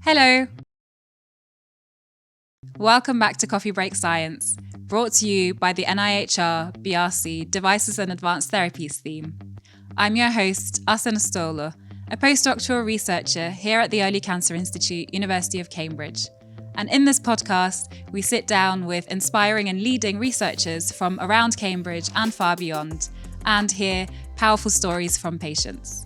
Hello. Welcome back to Coffee Break Science, brought to you by the NIHR BRC Devices and Advanced Therapies theme. I'm your host, Asana Stola, a postdoctoral researcher here at the Early Cancer Institute, University of Cambridge. And in this podcast, we sit down with inspiring and leading researchers from around Cambridge and far beyond, and hear powerful stories from patients.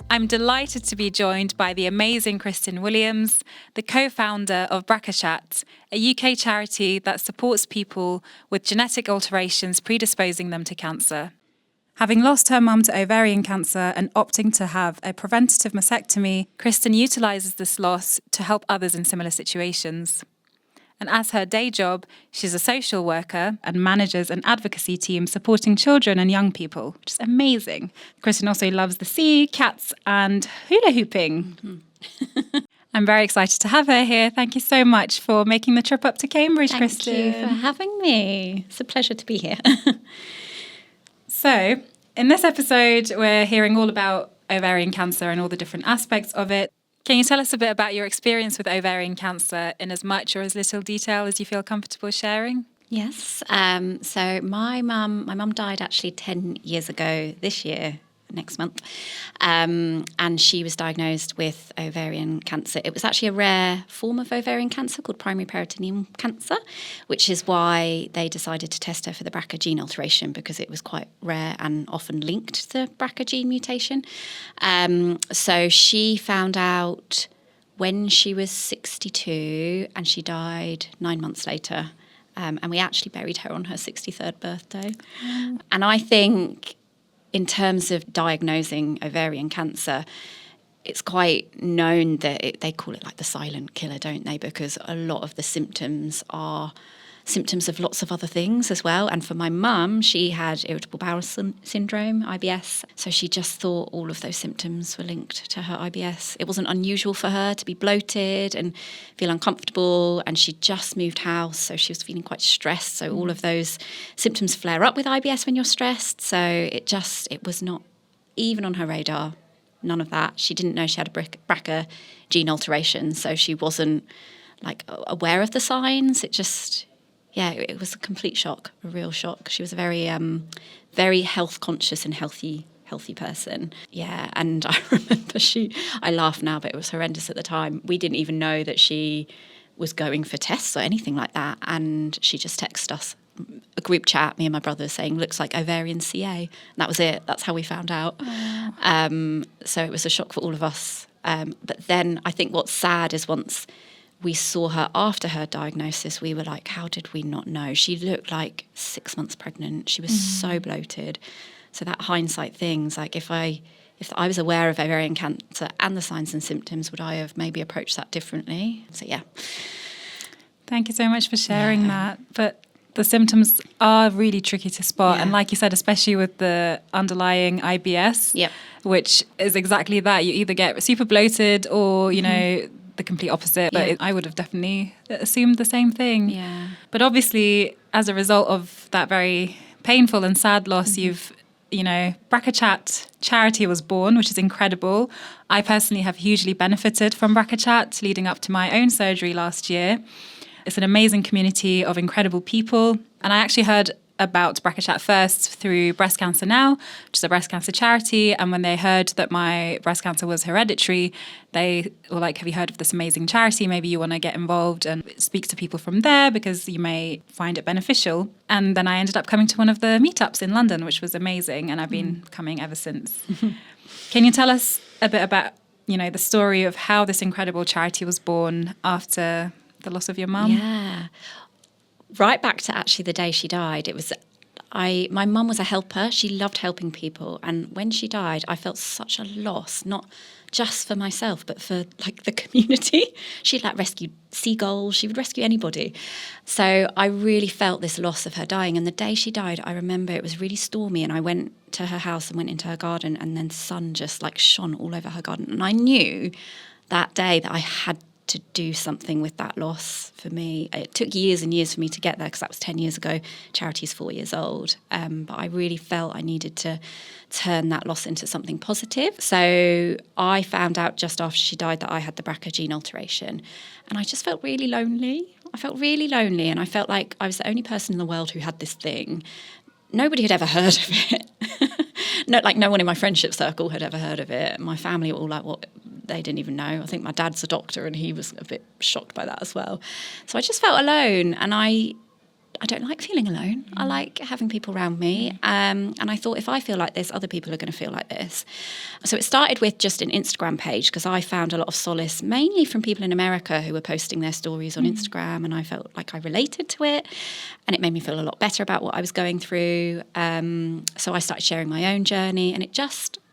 I'm delighted to be joined by the amazing Christen Williams, the co-founder of BRCA Chat, a UK charity that supports people with genetic alterations predisposing them to cancer. Having lost her mum to ovarian cancer and opting to have a preventative mastectomy, Christen utilises this loss to help others in similar situations. And as her day job, she's a social worker and manages an advocacy team supporting children and young people, which is amazing. Christen also loves the sea, cats, and hula hooping. Mm-hmm. I'm very excited to have her here. Thank you so much for making the trip up to Cambridge, Christen. Thank you for having me. It's a pleasure to be here. So, in this episode, we're hearing all about ovarian cancer and all the different aspects of it. Can you tell us a bit about your experience with ovarian cancer in as much or as little detail as you feel comfortable sharing? Yes. So my mum died actually 10 years ago this year, next month, and she was diagnosed with ovarian cancer. It was actually a rare form of ovarian cancer called primary peritoneum cancer, which is why they decided to test her for the BRCA gene alteration, because it was quite rare and often linked to BRCA gene mutation. So she found out when she was 62 and she died 9 months later. And we actually buried her on her 63rd birthday. Mm. And I think in terms of diagnosing ovarian cancer, it's quite known that they call it like the silent killer, don't they? Because a lot of the symptoms are symptoms of lots of other things as well. And for my mum, she had irritable bowel syndrome, IBS. So she just thought all of those symptoms were linked to her IBS. It wasn't unusual for her to be bloated and feel uncomfortable. And she just moved house, so she was feeling quite stressed. So all of those symptoms flare up with IBS when you're stressed. So it was not even on her radar. None of that. She didn't know she had a BRCA gene alteration. So she wasn't aware of the signs. It was a complete shock, a real shock. She was a very, very health conscious and healthy person. Yeah, and I remember I laugh now, but it was horrendous at the time. We didn't even know that she was going for tests or anything like that. And she just texted us, a group chat, me and my brother, saying, looks like ovarian CA. And that was it. That's how we found out. Oh. So it was a shock for all of us. But then I think what's sad is once we saw her after her diagnosis, we were like, how did we not know? She looked like 6 months pregnant. She was so bloated. So that hindsight things, like if I was aware of ovarian cancer and the signs and symptoms, would I have maybe approached that differently? So, yeah. Thank you so much for sharing that. But the symptoms are really tricky to spot. Yeah. And like you said, especially with the underlying IBS, which is exactly that. You either get super bloated or, you know, the complete opposite, but I would have definitely assumed the same thing. Yeah. But obviously, as a result of that very painful and sad loss, BRCA Chat charity was born, which is incredible. I personally have hugely benefited from BRCA Chat leading up to my own surgery last year. It's an amazing community of incredible people. And I actually heard about BRCA Chat first through Breast Cancer Now, which is a breast cancer charity. And when they heard that my breast cancer was hereditary, they were like, have you heard of this amazing charity? Maybe you want to get involved and speak to people from there because you may find it beneficial. And then I ended up coming to one of the meetups in London, which was amazing. And I've been coming ever since. Can you tell us a bit about, the story of how this incredible charity was born after the loss of your mum? Yeah. Right back to actually the day she died, my mum was a helper. She loved helping people. And when she died, I felt such a loss, not just for myself, but for the community. She'd rescued seagulls. She would rescue anybody. So I really felt this loss of her dying. And the day she died, I remember it was really stormy. And I went to her house and went into her garden. And then the sun just shone all over her garden. And I knew that day that I had to do something with that loss for me. It took years and years for me to get there because that was 10 years ago. Charity's 4 years old. But I really felt I needed to turn that loss into something positive. So I found out just after she died that I had the BRCA gene alteration. And I just felt really lonely. I felt really lonely, and I felt like I was the only person in the world who had this thing. Nobody had ever heard of it. No one in my friendship circle had ever heard of it. My family were all like, what? They didn't even know. I think my dad's a doctor, and he was a bit shocked by that as well. So I just felt alone, and I don't like feeling alone. I like having people around me. And I thought, if I feel like this, other people are going to feel like this. So it started with just an Instagram page, because I found a lot of solace, mainly from people in America who were posting their stories on Instagram, and I felt like I related to it. And it made me feel a lot better about what I was going through. So I started sharing my own journey, and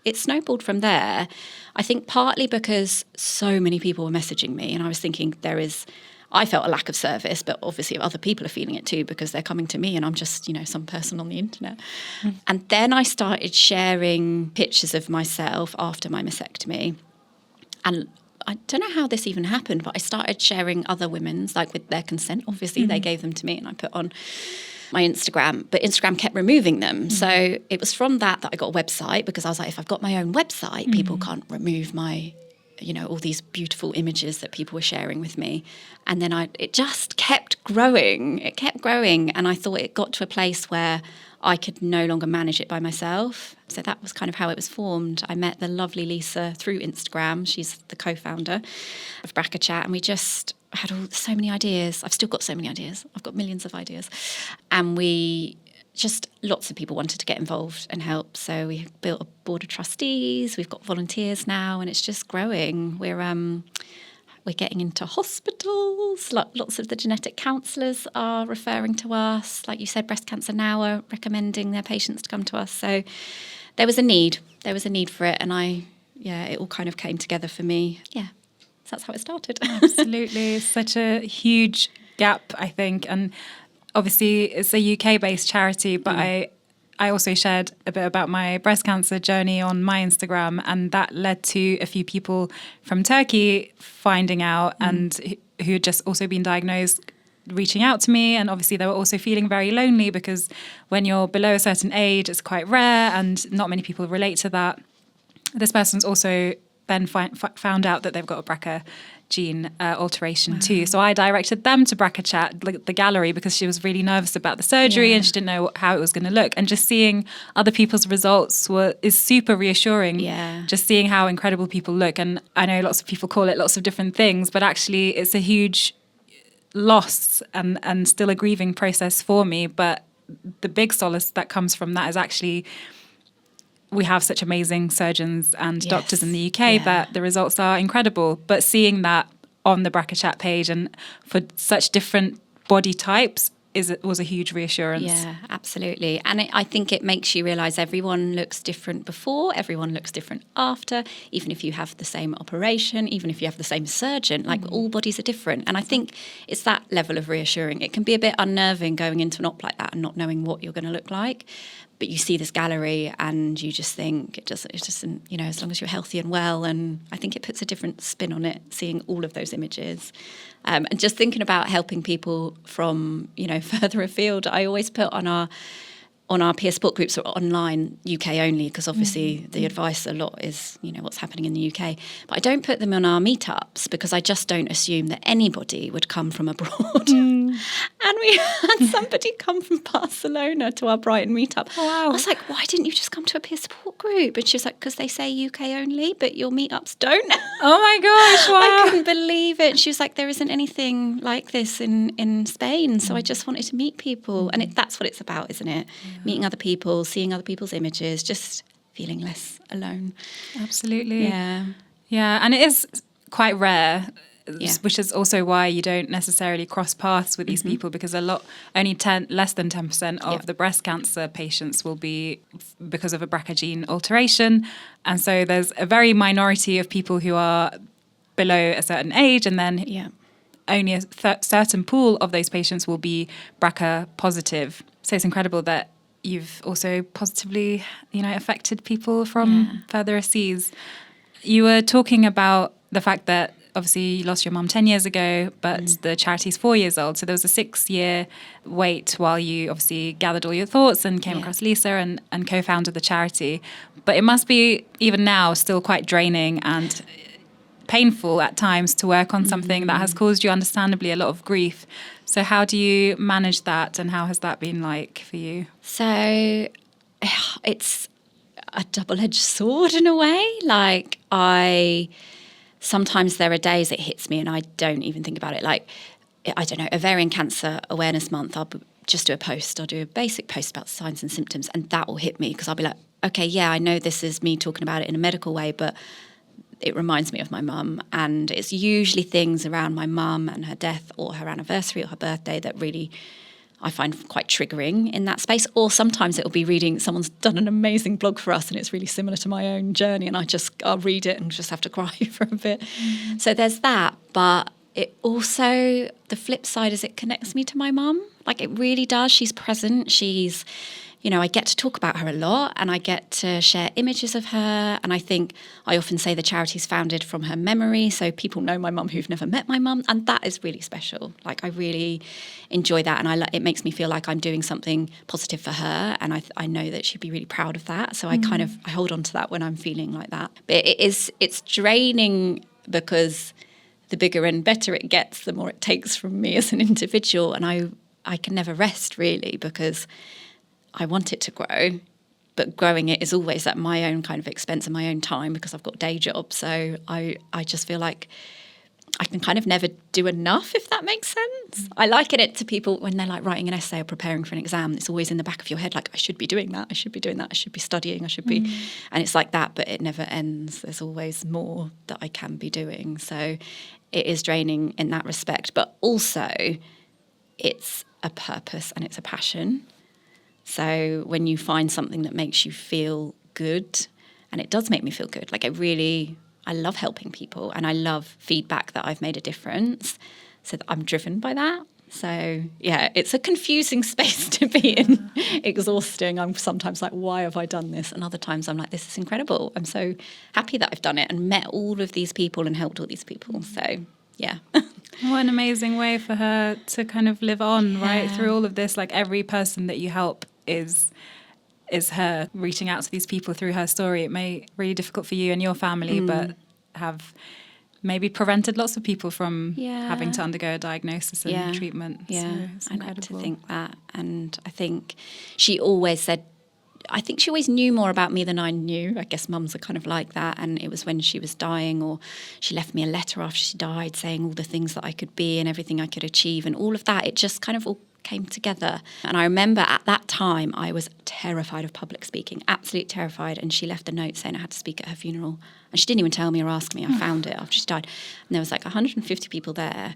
it snowballed from there. I think partly because so many people were messaging me, and I was thinking I felt a lack of service, but obviously other people are feeling it too because they're coming to me and I'm just, some person on the internet. And then I started sharing pictures of myself after my mastectomy. And I don't know how this even happened, but I started sharing other women's, like with their consent. Obviously, they gave them to me and I put on my Instagram, but Instagram kept removing them. So it was from that I got a website, because I was like, if I've got my own website, people can't remove my all these beautiful images that people were sharing with me. And then it just kept growing. It kept growing. And I thought it got to a place where I could no longer manage it by myself. So that was kind of how it was formed. I met the lovely Lisa through Instagram. She's the co-founder of BRCA Chat. And we just had so many ideas. I've still got so many ideas. I've got millions of ideas. And lots of people wanted to get involved and help. So we built a board of trustees. We've got volunteers now, and it's just growing. We're getting into hospitals. Lots of the genetic counsellors are referring to us. Like you said, Breast Cancer Now are recommending their patients to come to us. So there was a need. There was a need for it, and it all kind of came together for me. Yeah, so that's how it started. Absolutely, such a huge gap, I think, and obviously, it's a UK-based charity, but I also shared a bit about my breast cancer journey on my Instagram, and that led to a few people from Turkey finding out and who had just also been diagnosed, reaching out to me. And obviously, they were also feeling very lonely, because when you're below a certain age, it's quite rare and not many people relate to that. This person's also then found out that they've got a BRCA gene alteration too. So I directed them to BRCA Chat, the gallery, because she was really nervous about the surgery and she didn't know how it was going to look. And just seeing other people's results is super reassuring. Yeah. Just seeing how incredible people look. And I know lots of people call it lots of different things, but actually it's a huge loss and still a grieving process for me. But the big solace that comes from that is actually we have such amazing surgeons and doctors in the UK that the results are incredible. But seeing that on the BRCA Chat page and for such different body types was a huge reassurance. Yeah, absolutely. And I think it makes you realise everyone looks different before, everyone looks different after, even if you have the same operation, even if you have the same surgeon, all bodies are different. And I think it's that level of reassuring. It can be a bit unnerving going into an op like that and not knowing what you're going to look like. But you see this gallery and you just think it's just as long as you're healthy and well. And I think it puts a different spin on it, seeing all of those images. And just thinking about helping people from, further afield. I always put on our peer support groups or online, UK only, because obviously the advice a lot is, what's happening in the UK. But I don't put them on our meetups because I just don't assume that anybody would come from abroad. And we had somebody come from Barcelona to our Brighton meetup. Oh, wow. I was like, why didn't you just come to a peer support group? And she was like, because they say UK only, but your meetups don't. Oh my gosh, wow. I couldn't believe it. She was like, there isn't anything like this in Spain. So I just wanted to meet people. And that's what it's about, isn't it? Yeah. Meeting other people, seeing other people's images, just feeling less alone. Absolutely. Yeah. Yeah, and it is quite rare, which is also why you don't necessarily cross paths with these people, because only less than 10% of the breast cancer patients will be because of a BRCA gene alteration. And so there's a very minority of people who are below a certain age, and then only a certain pool of those patients will be BRCA positive. So it's incredible that you've also positively, affected people from further overseas. You were talking about the fact that obviously you lost your mum 10 years ago, but the charity's 4 years old. So there was a 6-year wait while you obviously gathered all your thoughts and came across Lisa and co-founded the charity. But it must be, even now, still quite draining and painful at times to work on something that has caused you understandably a lot of grief. So how do you manage that, and how has that been like for you? So it's a double-edged sword in a way. Like, sometimes there are days it hits me and I don't even think about it. Like, I don't know, Ovarian Cancer Awareness Month, I'll just do a post. I'll do a basic post about signs and symptoms, and that will hit me because I'll be like, okay, yeah, I know this is me talking about it in a medical way, but it reminds me of my mum. And it's usually things around my mum and her death or her anniversary or her birthday that really I find quite triggering in that space. Or sometimes it'll be reading, someone's done an amazing blog for us and it's really similar to my own journey, and I'll read it and just have to cry for a bit. So there's that. But it also, the flip side is it connects me to my mum. Like, it really does. She's present. She's, I get to talk about her a lot, and I get to share images of her. And I think I often say the charity's founded from her memory. So people know my mum who've never met my mum. And that is really special. Like, I really enjoy that. And it makes me feel like I'm doing something positive for her. And I know that she'd be really proud of that. So I hold on to that when I'm feeling like that. But it's draining because the bigger and better it gets, the more it takes from me as an individual. And I can never rest, really, because I want it to grow, but growing it is always at my own kind of expense and my own time because I've got a day job. So I just feel like I can kind of never do enough, if that makes sense. I liken it to people when they're like writing an essay or preparing for an exam. It's always in the back of your head, like, I should be doing that, I should be doing that, I should be studying, I should be. And it's like that, but it never ends. There's always more that I can be doing. So it is draining in that respect, but also it's a purpose and it's a passion. So when you find something that makes you feel good, and it does make me feel good, like I love helping people and I love feedback that I've made a difference. So that I'm driven by that. So yeah, it's a confusing space to be in, exhausting. I'm sometimes like, why have I done this? And other times I'm like, this is incredible. I'm so happy that I've done it and met all of these people and helped all these people. So yeah. What an amazing way for her to kind of live on, right? Through all of this, like, every person that you help is her reaching out to these people through her story. It may be really difficult for you and your family, but have maybe prevented lots of people from having to undergo a diagnosis and treatment. Yeah, so I like to think that. And I think she always knew more about me than I knew. I guess mums are kind of like that. And it was when she was dying, or she left me a letter after she died saying all the things that I could be and everything I could achieve and all of that. It just kind of all came together. And I remember at that time I was terrified of public speaking, absolutely terrified. And she left a note saying I had to speak at her funeral. And she didn't even tell me or ask me. I found it after she died. And there was like 150 people there.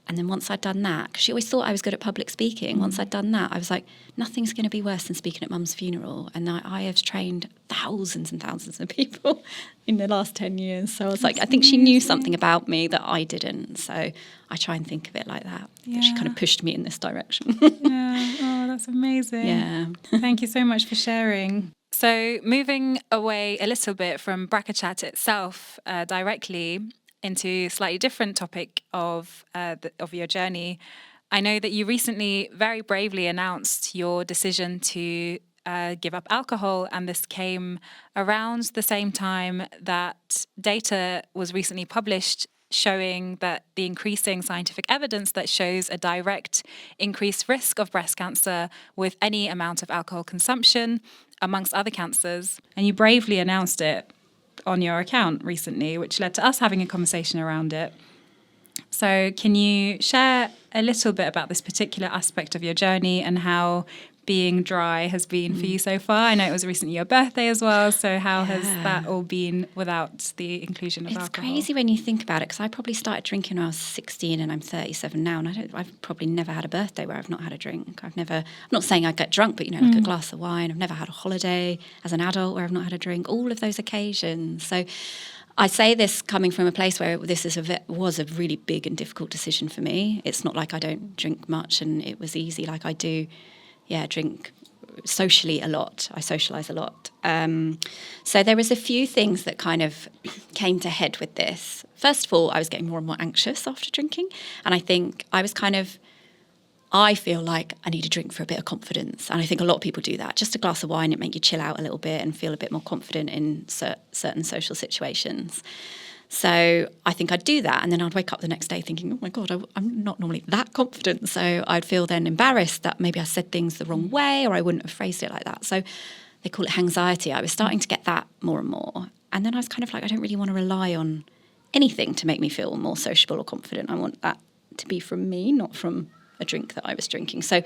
And then once I'd done that, because she always thought I was good at public speaking, once I'd done that, I was like, nothing's going to be worse than speaking at mum's funeral. And I have trained thousands and thousands of people in the last 10 years. So I was like, I think she knew something about me that I didn't. So I try and think of it like that. Yeah. But she kind of pushed me in this direction. Yeah. Oh, that's amazing. Yeah. Thank you so much for sharing. So moving away a little bit from BRCA Chat itself directly, into a slightly different topic of your journey. I know that you recently very bravely announced your decision to give up alcohol, and this came around the same time that data was recently published showing that the increasing scientific evidence that shows a direct increased risk of breast cancer with any amount of alcohol consumption, amongst other cancers. And you bravely announced it on your account recently, which led to us having a conversation around it. So can you share a little bit about this particular aspect of your journey and how being dry has been for you so far? I know it was recently your birthday as well, so how has that all been without the inclusion of alcohol? It's crazy when you think about it, because I probably started drinking when I was 16 and I'm 37 now, and I've probably never had a birthday where I've not had a drink. I'm not saying I get drunk, but like a glass of wine. I've never had a holiday as an adult where I've not had a drink, all of those occasions. So I say this coming from a place where this was a really big and difficult decision for me. It's not like I don't drink much and it was easy. Like I do, drink socially a lot. I socialise a lot. So there was a few things that kind of came to head with this. First of all, I was getting more and more anxious after drinking. And I think I feel like I need a drink for a bit of confidence. And I think a lot of people do that. Just a glass of wine, it makes you chill out a little bit and feel a bit more confident in certain social situations. So I think I'd do that. And then I'd wake up the next day thinking, oh my God, I'm not normally that confident. So I'd feel then embarrassed that maybe I said things the wrong way, or I wouldn't have phrased it like that. So they call it anxiety. I was starting to get that more and more. And then I was kind of like, I don't really want to rely on anything to make me feel more sociable or confident. I want that to be from me, not from a drink that I was drinking. So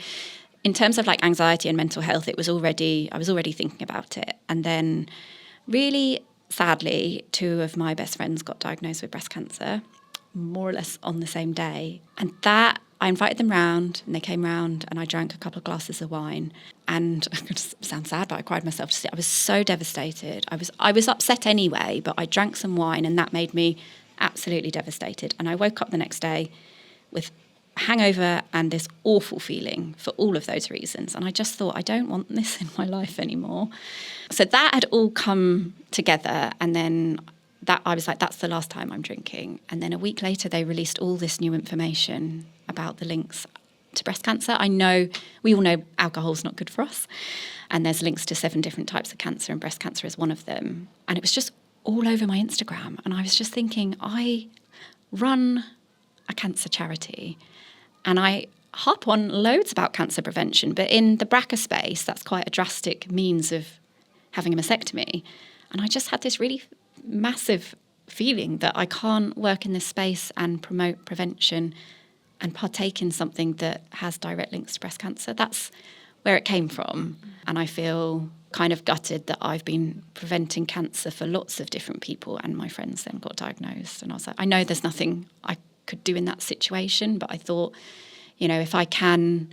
in terms of like anxiety and mental health, I was already thinking about it. And then really sadly, 2 of my best friends got diagnosed with breast cancer, more or less on the same day. And that, I invited them round, and they came round, and I drank a couple of glasses of wine. And it sounds sad, but I cried myself to sleep. I was so devastated. I was upset anyway, but I drank some wine, and that made me absolutely devastated. And I woke up the next day with hangover and this awful feeling for all of those reasons. And I just thought, I don't want this in my life anymore. So that had all come together. And then I was like, that's the last time I'm drinking. And then a week later, they released all this new information about the links to breast cancer. We all know alcohol's not good for us. And there's links to 7 different types of cancer, and breast cancer is one of them. And it was just all over my Instagram. And I was just thinking, I run a cancer charity, and I harp on loads about cancer prevention, but in the BRCA space, that's quite a drastic means of having a mastectomy. And I just had this really massive feeling that I can't work in this space and promote prevention and partake in something that has direct links to breast cancer. That's where it came from. And I feel kind of gutted that I've been preventing cancer for lots of different people, and my friends then got diagnosed. And I was like, I know there's nothing I could do in that situation, but I thought, if I can,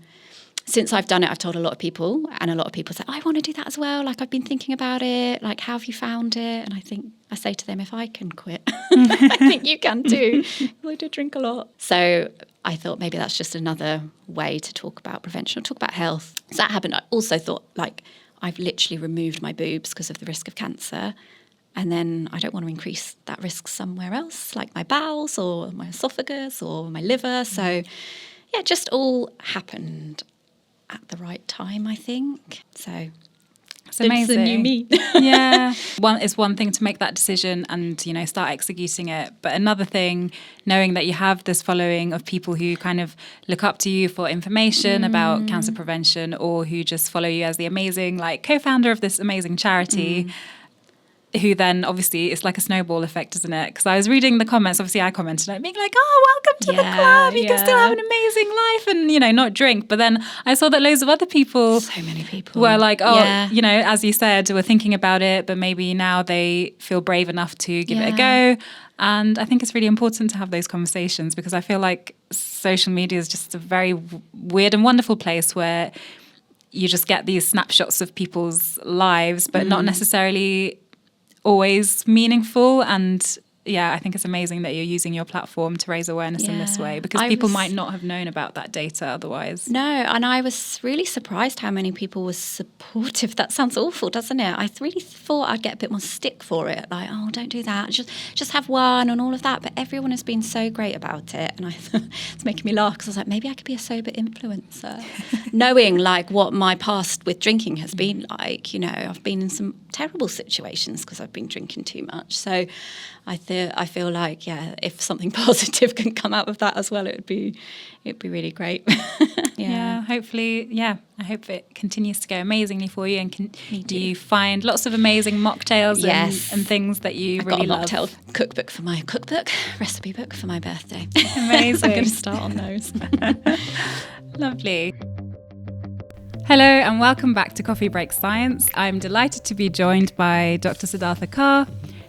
since I've done it, I've told a lot of people, and a lot of people say, I want to do that as well. Like, I've been thinking about it. Like, how have you found it? And I say to them, if I can quit, I think you can too. I do drink a lot. So I thought maybe that's just another way to talk about prevention, or talk about health. So that happened. I also thought, like, I've literally removed my boobs because of the risk of cancer. And then I don't want to increase that risk somewhere else, like my bowels or my esophagus or my liver. So, yeah, it just all happened at the right time, I think. So it's amazing. It's a new me. Yeah. It's one thing to make that decision and, start executing it. But another thing, knowing that you have this following of people who kind of look up to you for information about cancer prevention, or who just follow you as the amazing, co-founder of this amazing charity. Who then obviously it's like a snowball effect, isn't it? Because I was reading the comments, obviously I commented like being like, oh, welcome to the club, you can still have an amazing life and not drink. But then I saw that loads of other people, so many people were like, as you said, were thinking about it, but maybe now they feel brave enough to give it a go. And I think it's really important to have those conversations, because I feel like social media is just a very weird and wonderful place where you just get these snapshots of people's lives, but not necessarily always meaningful. And I think it's amazing that you're using your platform to raise awareness in this way, because people might not have known about that data otherwise. No, and I was really surprised how many people were supportive. That sounds awful, doesn't it? I really thought I'd get a bit more stick for it, like, oh, don't do that, just have one and all of that. But everyone has been so great about it, and it's making me laugh, because I was like, maybe I could be a sober influencer, knowing like what my past with drinking has been like. I've been in some terrible situations because I've been drinking too much. So I feel like, if something positive can come out of that as well, it'd be really great. Hopefully, I hope it continues to go amazingly for you. And do you find lots of amazing mocktails and things that you really love? I've got a mocktail cookbook for my recipe book for my birthday. Amazing. I'm going to start on those. Lovely. Hello and welcome back to Coffee Break Science. I'm delighted to be joined by Dr. Siddhartha Kar.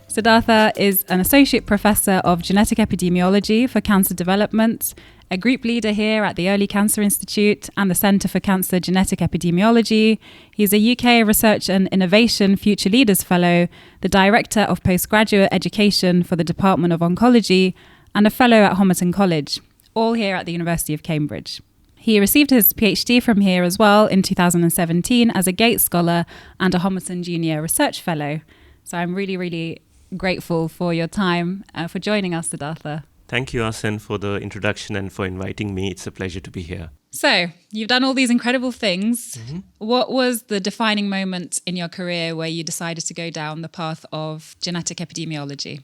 Siddhartha is an Associate Professor of Genetic Epidemiology for Cancer Development, a group leader here at the Early Cancer Institute and the Centre for Cancer Genetic Epidemiology. He's a UK Research and Innovation Future Leaders Fellow, the Director of Postgraduate Education for the Department of Oncology, and a Fellow at Homerton College, all here at the University of Cambridge. He received his PhD from here as well in 2017 as a Gates Scholar and a Homerton Junior Research Fellow. So I'm really, really grateful for your time, for joining us, Siddhartha. Thank you, Asen, for the introduction and for inviting me. It's a pleasure to be here. So you've done all these incredible things. Mm-hmm. What was the defining moment in your career where you decided to go down the path of genetic epidemiology?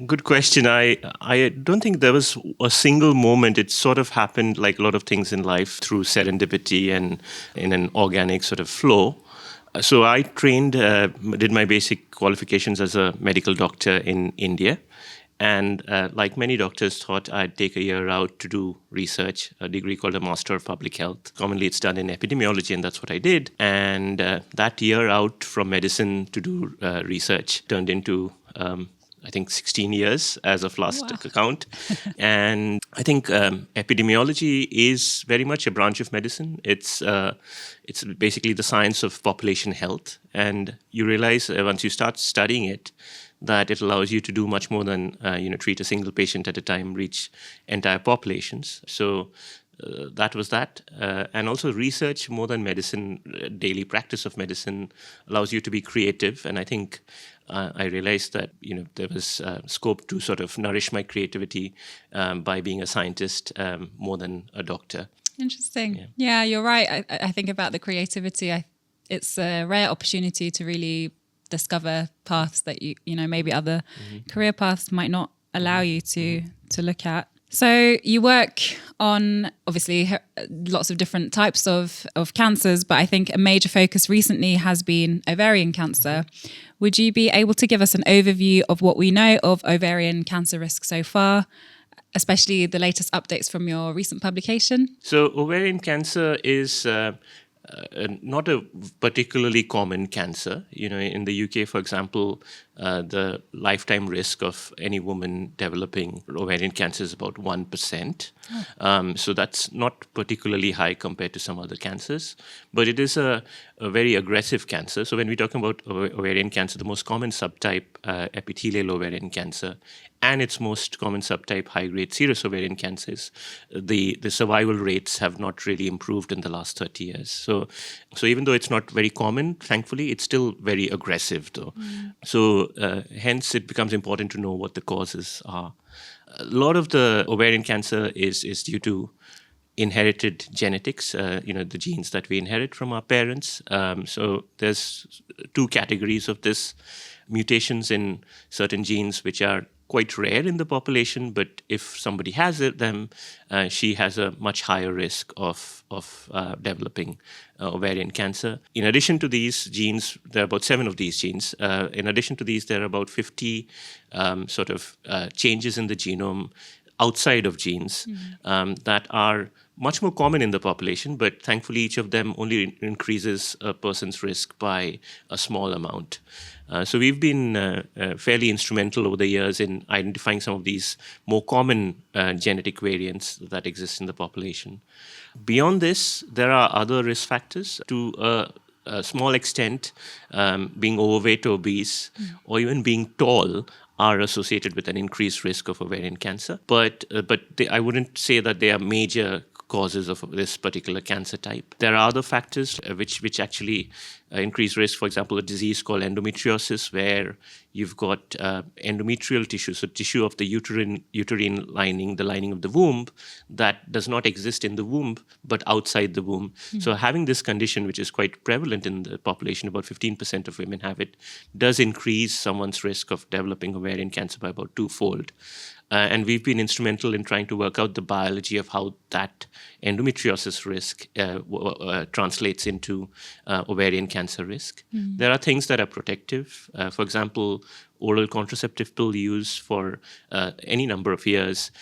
Good question. I don't think there was a single moment. It sort of happened like a lot of things in life through serendipity and in an organic sort of flow. So I trained, did my basic qualifications as a medical doctor in India. And like many doctors, thought I'd take a year out to do research, a degree called a Master of Public Health. Commonly, it's done in epidemiology, and that's what I did. And that year out from medicine to do research turned into, I think, 16 years as of last count. And I think epidemiology is very much a branch of medicine. It's basically the science of population health. And you realize once you start studying it, that it allows you to do much more than treat a single patient at a time, reach entire populations. So that was that. And also research more than medicine, daily practice of medicine allows you to be creative. And I think I realized that there was scope to sort of nourish my creativity by being a scientist more than a doctor. Interesting. Yeah, you're right. I think about the creativity. It's a rare opportunity to really discover paths that maybe other career paths might not allow you to look at. So you work on obviously lots of different types of cancers, but I think a major focus recently has been ovarian cancer. Would you be able to give us an overview of what we know of ovarian cancer risk so far, especially the latest updates from your recent publication? So ovarian cancer is not a particularly common cancer. In the UK, for example, the lifetime risk of any woman developing ovarian cancer is about 1%. So that's not particularly high compared to some other cancers, but it is a very aggressive cancer. So when we talk about ovarian cancer, the most common subtype, epithelial ovarian cancer, and its most common subtype, high-grade serous ovarian cancers, the survival rates have not really improved in the last 30 years. So even though it's not very common, thankfully, it's still very aggressive, though. So hence, it becomes important to know what the causes are. A lot of the ovarian cancer is due to inherited genetics, the genes that we inherit from our parents. So there's two categories of this: mutations in certain genes which are quite rare in the population, but if somebody has them, she has a much higher risk of developing ovarian cancer. In addition to these genes, there are about 7 of these genes. In addition to these, there are about 50 changes in the genome outside of genes that are much more common in the population, but thankfully each of them only increases a person's risk by a small amount. So we've been fairly instrumental over the years in identifying some of these more common genetic variants that exist in the population. Beyond this, there are other risk factors. To a small extent, being overweight or obese, or even being tall, are associated with an increased risk of ovarian cancer. But I wouldn't say that they are major causes of this particular cancer type. There are other factors which actually increase risk. For example, a disease called endometriosis, where you've got endometrial tissue, so tissue of the uterine lining, the lining of the womb, that does not exist in the womb, but outside the womb. So having this condition, which is quite prevalent in the population, about 15% of women have it, does increase someone's risk of developing ovarian cancer by about 2-fold. And we've been instrumental in trying to work out the biology of how that endometriosis risk translates into ovarian cancer risk. There are things that are protective. For example, oral contraceptive pill use for any number of years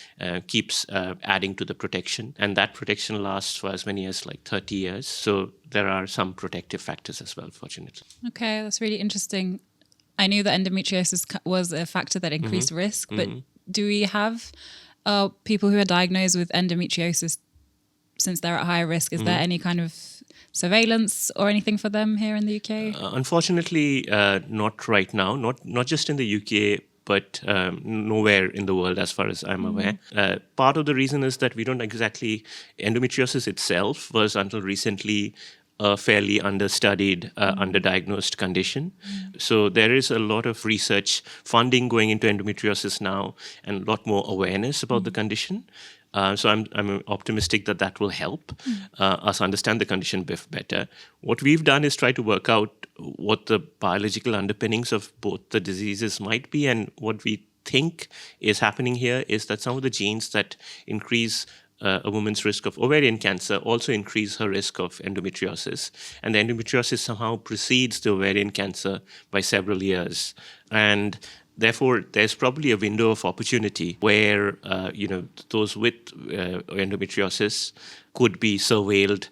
keeps adding to the protection. And that protection lasts for as many as like 30 years. So there are some protective factors as well, fortunately. Okay, that's really interesting. I knew that endometriosis was a factor that increased risk, but do we have people who are diagnosed with endometriosis since they're at higher risk? Is there any kind of surveillance or anything for them here in the UK? Unfortunately, not right now. Not just in the UK, but nowhere in the world as far as I'm aware. Part of the reason is that we don't exactly, endometriosis itself was until recently a fairly understudied, underdiagnosed condition. So there is a lot of research funding going into endometriosis now and a lot more awareness about the condition. So I'm optimistic that will help us understand the condition better. What we've done is try to work out what the biological underpinnings of both the diseases might be, and what we think is happening here is that some of the genes that increase a woman's risk of ovarian cancer also increase her risk of endometriosis. And the endometriosis somehow precedes the ovarian cancer by several years. And therefore, there's probably a window of opportunity where, those with endometriosis could be surveilled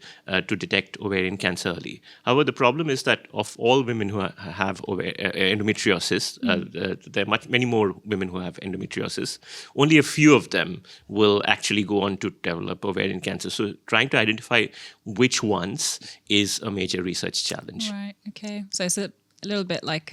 to detect ovarian cancer early. However, the problem is that of all women who have endometriosis, there are many more women who have endometriosis. Only a few of them will actually go on to develop ovarian cancer. So trying to identify which ones is a major research challenge. Right, okay. So it's a little bit like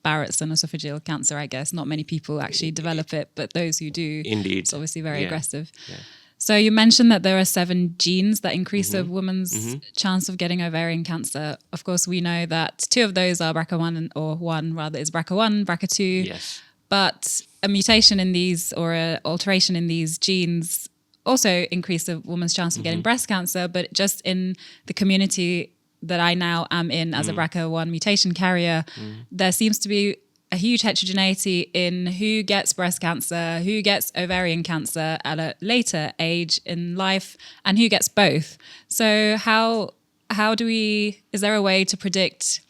Barrett's and esophageal cancer, I guess. Not many people actually develop it, but those who do, indeed, it's obviously very aggressive. Yeah. So you mentioned that there are 7 genes that increase a woman's chance of getting ovarian cancer. Of course, we know that 2 of those are BRCA1, or one rather is BRCA1, BRCA2. Yes. But a mutation in these, or an alteration in these genes, also increase a woman's chance of getting breast cancer. But just in the community that I now am in as a BRCA1 mutation carrier, there seems to be a huge heterogeneity in who gets breast cancer, who gets ovarian cancer at a later age in life, and who gets both. So how is there a way to predict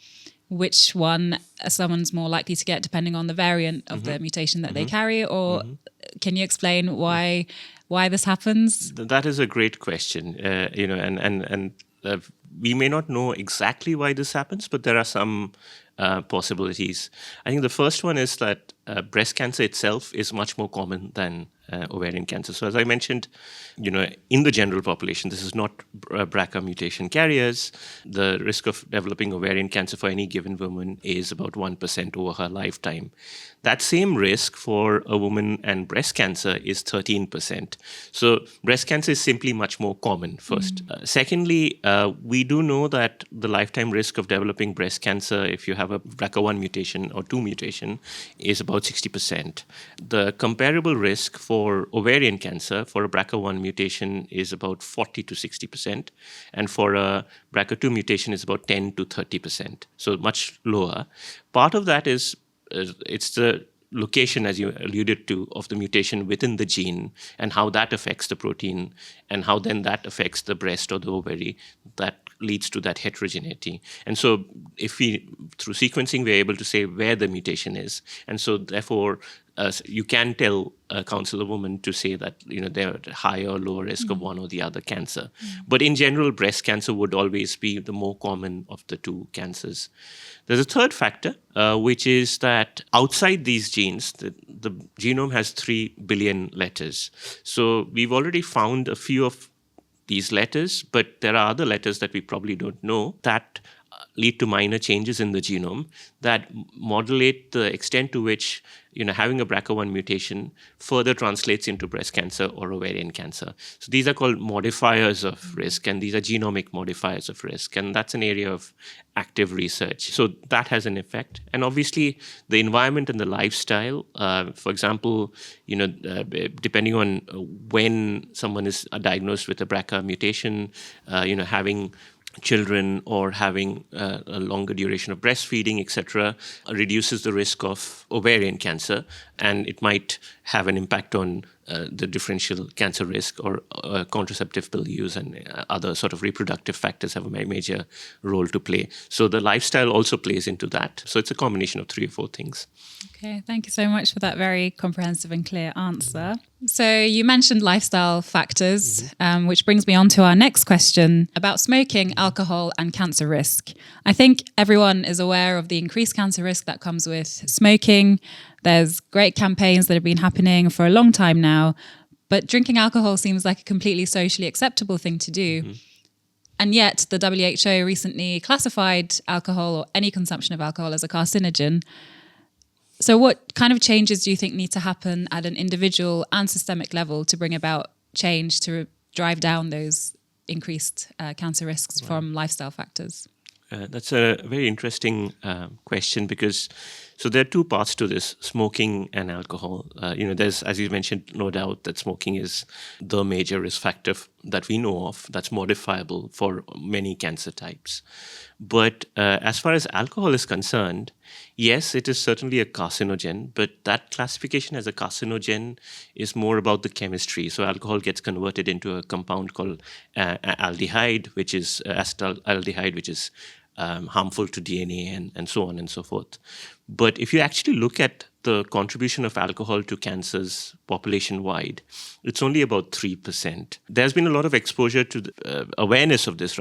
which one someone's more likely to get depending on the variant of the mutation that they carry? Or can you explain why this happens? That is a great question, and we may not know exactly why this happens, but there are some possibilities. I think the first one is that breast cancer itself is much more common than ovarian cancer. So as I mentioned, in the general population, this is not BRCA mutation carriers. The risk of developing ovarian cancer for any given woman is about 1% over her lifetime. That same risk for a woman and breast cancer is 13%. So breast cancer is simply much more common, first. Secondly, we do know that the lifetime risk of developing breast cancer, if you have a BRCA1 mutation or 2 mutation, is about 60%. The comparable risk for ovarian cancer for a BRCA1 mutation is about 40 to 60%. And for a BRCA2 mutation is about 10 to 30%. So much lower. Part of that is it's the location, as you alluded to, of the mutation within the gene and how that affects the protein and how then that affects the breast or the ovary that leads to that heterogeneity. And so if through sequencing, we're able to say where the mutation is. And so therefore, you can counsel a woman to say that they're at higher or lower risk of one or the other cancer. But in general, breast cancer would always be the more common of the 2 cancers. There's a third factor, which is that outside these genes, the genome has 3 billion letters. So we've already found a few of these letters, but there are other letters that we probably don't know that lead to minor changes in the genome that modulate the extent to which having a BRCA1 mutation further translates into breast cancer or ovarian cancer. So these are called modifiers of risk, and these are genomic modifiers of risk, and that's an area of active research. So that has an effect. And obviously, the environment and the lifestyle, for example, depending on when someone is diagnosed with a BRCA mutation, having children or having a longer duration of breastfeeding, etc., reduces the risk of ovarian cancer, and it might have an impact on the differential cancer risk, or contraceptive pill use and other sort of reproductive factors have a major role to play. So the lifestyle also plays into that. So it's a combination of 3 or 4 things. Okay, thank you so much for that very comprehensive and clear answer. So you mentioned lifestyle factors, which brings me on to our next question about smoking, alcohol, and cancer risk. I think everyone is aware of the increased cancer risk that comes with smoking. There's great campaigns that have been happening for a long time now, but drinking alcohol seems like a completely socially acceptable thing to do. And yet the WHO recently classified alcohol, or any consumption of alcohol, as a carcinogen. So what kind of changes do you think need to happen at an individual and systemic level to bring about change to drive down those increased cancer risks from lifestyle factors? That's a very interesting question, because so there are two parts to this: smoking and alcohol. There's, as you mentioned, no doubt that smoking is the major risk factor that we know of that's modifiable for many cancer types. But as far as alcohol is concerned, yes, it is certainly a carcinogen, but that classification as a carcinogen is more about the chemistry. So alcohol gets converted into a compound called aldehyde, which is acetaldehyde, which is harmful to DNA and so on and so forth. But if you actually look at the contribution of alcohol to cancers population-wide, it's only about 3%. There's been a lot of exposure to awareness of this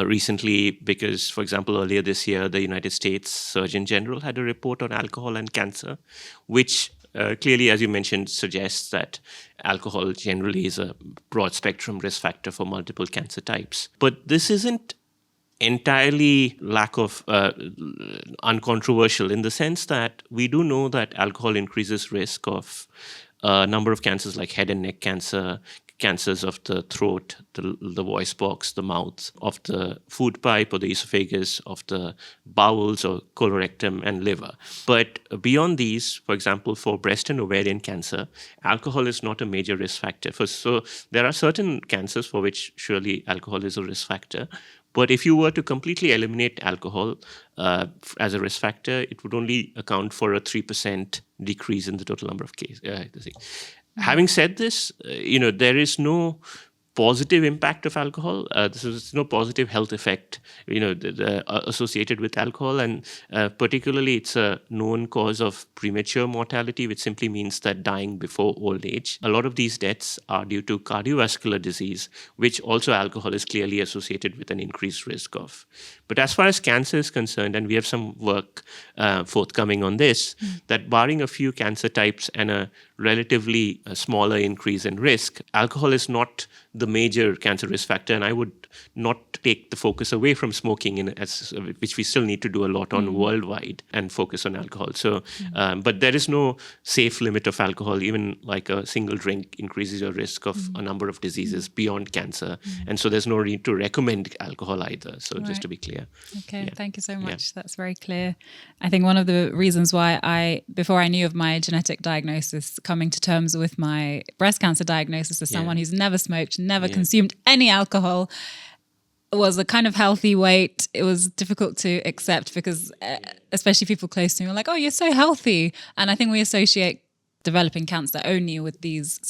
recently, because, for example, earlier this year, the United States Surgeon General had a report on alcohol and cancer, which clearly, as you mentioned, suggests that alcohol generally is a broad spectrum risk factor for multiple cancer types. But this isn't entirely lack of uncontroversial, in the sense that we do know that alcohol increases risk of a number of cancers like head and neck cancer, cancers of the throat, the voice box, the mouth, of the food pipe or the esophagus, of the bowels or colorectum and liver. But beyond these, for example, for breast and ovarian cancer, alcohol is not a major risk factor. So there are certain cancers for which surely alcohol is a risk factor. But if you were to completely eliminate alcohol as a risk factor, it would only account for a 3% decrease in the total number of cases. Having said this, there is no positive impact of alcohol. There's no positive health effect, associated with alcohol, and particularly it's a known cause of premature mortality, which simply means that dying before old age. A lot of these deaths are due to cardiovascular disease, which also alcohol is clearly associated with an increased risk of. But as far as cancer is concerned, and we have some work forthcoming on this, that barring a few cancer types and a relatively smaller increase in risk, alcohol is not the major cancer risk factor, and I would not take the focus away from smoking, which we still need to do a lot on worldwide, and focus on alcohol. So, but there is no safe limit of alcohol. Even like a single drink increases your risk of a number of diseases beyond cancer, and so there's no need to recommend alcohol either. So just to be clear. Okay, thank you so much. That's very clear. I think one of the reasons why before I knew of my genetic diagnosis, coming to terms with my breast cancer diagnosis as someone who's never smoked, never consumed any alcohol, was a kind of healthy weight. It was difficult to accept because especially people close to me were like, oh, you're so healthy. And I think we associate developing cancer only with these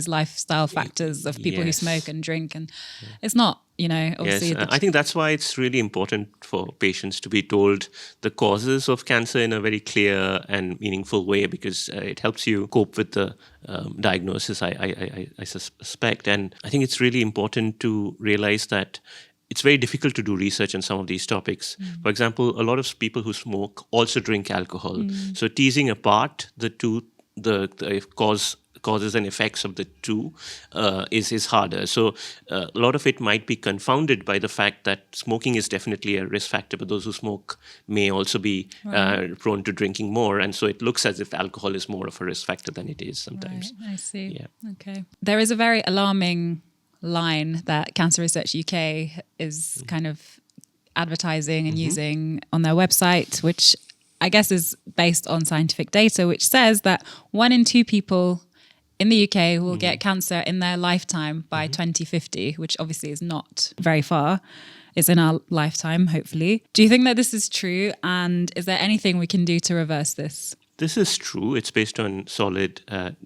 lifestyle factors of people who smoke and drink. And it's not, obviously. Yes, I think that's why it's really important for patients to be told the causes of cancer in a very clear and meaningful way, because it helps you cope with the diagnosis, I suspect. And I think it's really important to realize that it's very difficult to do research on some of these topics. For example, a lot of people who smoke also drink alcohol. So teasing apart the two, the causes and effects of the two is harder. So a lot of it might be confounded by the fact that smoking is definitely a risk factor, but those who smoke may also be prone to drinking more. And so it looks as if alcohol is more of a risk factor than it is sometimes. Right, I see. Yeah. Okay. There is a very alarming line that Cancer Research UK is kind of advertising and using on their website, which I guess is based on scientific data, which says that 1 in 2 people in the UK will get cancer in their lifetime by 2050, which obviously is not very far. It's in our lifetime, hopefully. Do you think that this is true? And is there anything we can do to reverse this? This is true. It's based on solid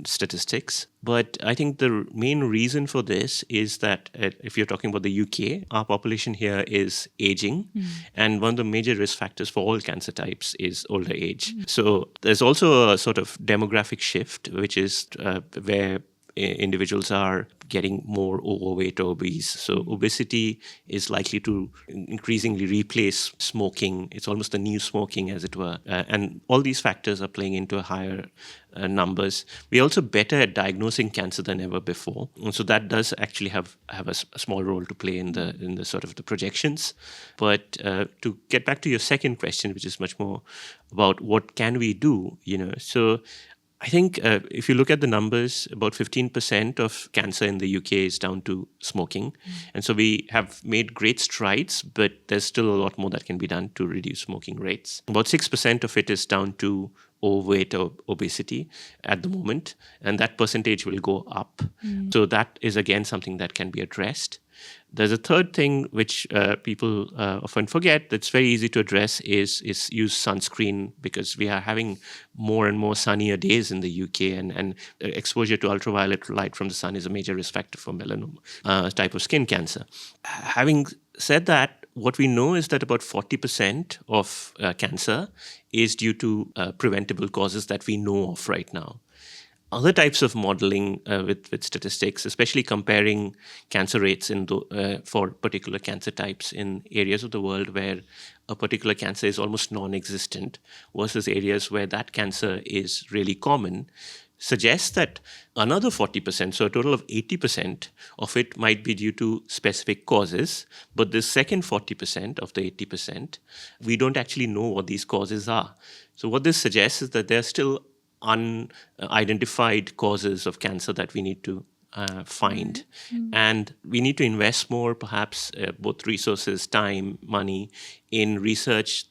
statistics. But I think the main reason for this is that if you're talking about the UK, our population here is aging. And one of the major risk factors for all cancer types is older age. So there's also a sort of demographic shift, which is where individuals are getting more overweight or obese. So obesity is likely to increasingly replace smoking. It's almost the new smoking, as it were. And all these factors are playing into a higher numbers. We're also better at diagnosing cancer than ever before. And so that does actually have a small role to play in the sort of the projections. But to get back to your second question, which is much more about what can we do, so I think if you look at the numbers, about 15% of cancer in the UK is down to smoking. And so we have made great strides, but there's still a lot more that can be done to reduce smoking rates. About 6% of it is down to overweight or obesity at the moment, and that percentage will go up. So that is, again, something that can be addressed. There's a third thing which people often forget that's very easy to address is use sunscreen, because we are having more and more sunnier days in the UK, and exposure to ultraviolet light from the sun is a major risk factor for melanoma type of skin cancer. Having said that, what we know is that about 40% of cancer is due to preventable causes that we know of right now. Other types of modeling with statistics, especially comparing cancer rates for particular cancer types in areas of the world where a particular cancer is almost non-existent versus areas where that cancer is really common, suggests that another 40%, so a total of 80% of it might be due to specific causes. But the second 40% of the 80%, we don't actually know what these causes are. So what this suggests is that there are still unidentified causes of cancer that we need to find. And we need to invest more, perhaps both resources, time, money, in research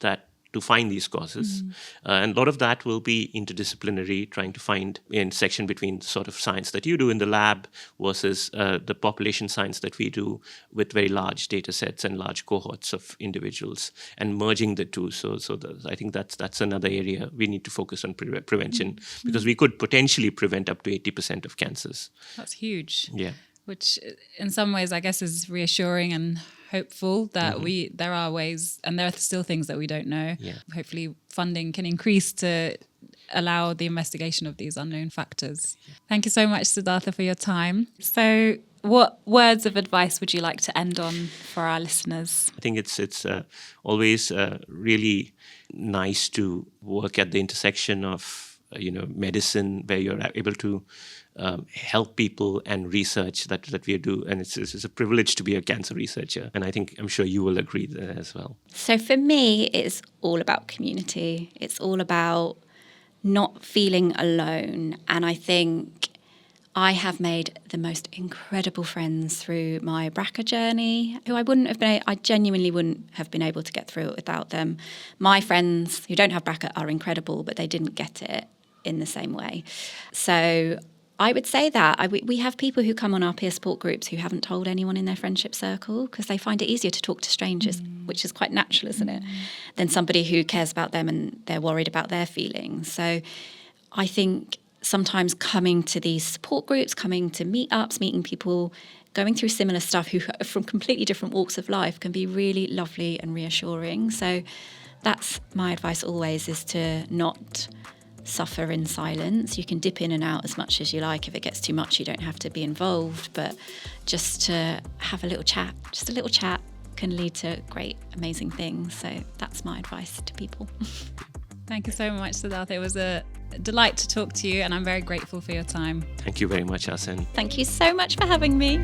to find these causes. And a lot of that will be interdisciplinary, trying to find intersection between sort of science that you do in the lab versus the population science that we do with very large data sets and large cohorts of individuals, and merging the two. So I think that's another area we need to focus on prevention, because we could potentially prevent up to 80% of cancers. That's huge. Yeah. Which in some ways, I guess, is reassuring and hopeful that there are ways, and there are still things that we don't know. Yeah. Hopefully funding can increase to allow the investigation of these unknown factors. Thank you so much, Siddhartha, for your time. So what words of advice would you like to end on for our listeners? I think it's always really nice to work at the intersection of medicine, where you're able to help people, and research that we do. And it's a privilege to be a cancer researcher. And I'm sure you will agree there as well. So for me, it's all about community. It's all about not feeling alone. And I think I have made the most incredible friends through my BRCA journey, who I genuinely wouldn't have been able to get through it without them. My friends who don't have BRCA are incredible, but they didn't get it in the same way. So I would say that we have people who come on our peer support groups who haven't told anyone in their friendship circle, because they find it easier to talk to strangers, which is quite natural, isn't it, than somebody who cares about them and they're worried about their feelings. So I think sometimes coming to these support groups, coming to meetups, meeting people going through similar stuff who are from completely different walks of life can be really lovely and reassuring. So that's my advice always, is to not suffer in silence. You can dip in and out as much as you like. If it gets too much, you don't have to be involved, but just to have a little chat, can lead to great, amazing things. So that's my advice to people. Thank you so much, Siddhartha. It was a delight to talk to you, and I'm very grateful for your time. Thank you very much, Asen. Thank you so much for having me.